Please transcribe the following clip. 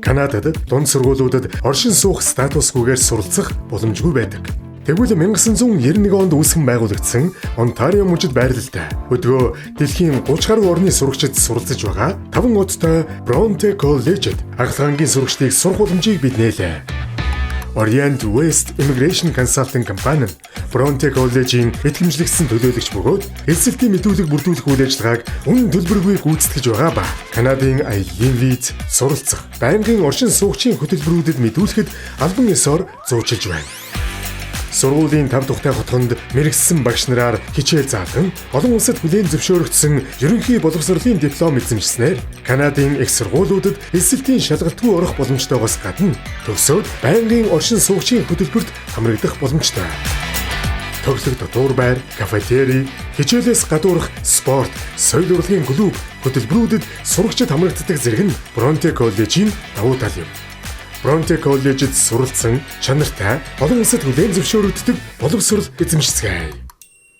Канадад дунд сургуулиудад оршин суух статусгүйгээр суралцах боломжгүй байдаг. Тэгвэл 1991 онд үүсгэн байгуулагдсан Онтарио мужид байрлалтай. Өдгөө дэлхийн 30 гаруй орны сурагчид суралцж байгаа 5 оттой Bronte College-д аглагангийн сурагчдыг сурах боломжийг бид нээлээ. Orient West Immigration Consulting компани нь Bronte College-ийн итгэмжлэгдсэн төлөөлөгч бөгөөд эсэлтийн мэдүүлэг бүрдүүлэх үйл ажиллагааг үнэн төлбөргүй гүйцэтгэж байгаа ба Канадын аяллийн виз, суралцах, байнгын оршин суугчийн хөтөлбөрүүдэд мэдүүлэхэд албан ёсоор зуучилж байна. Сургуулийн 5 тухтай хотгонд мэрэгссэн багш нараар хичээл заалган олон улсад хүлээн зөвшөөрөгдсөн ерөнхий боловсролын диплом эзэмшснээр Канадын их сургуулиудад эсэлтийн шалгалтгүй орох боломжтойгоос гадна төгсөөд байнгын оршин суугчийн хөтөлбөрт хамрагдах боломжтой. Тоглох дотуур байр, кафетери, хичээлээс гадуурх спорт, соёл урлагийн клуб хөтөлбөрүүдэд сурагчид хамрагддаг зэрэг нь Bronte College-ийн давуу тал юм. Bronte College-д суралцсан чанартай олон улсад хүлээн зөвшөөрөгддөг боловсрол эзэмшицгээе.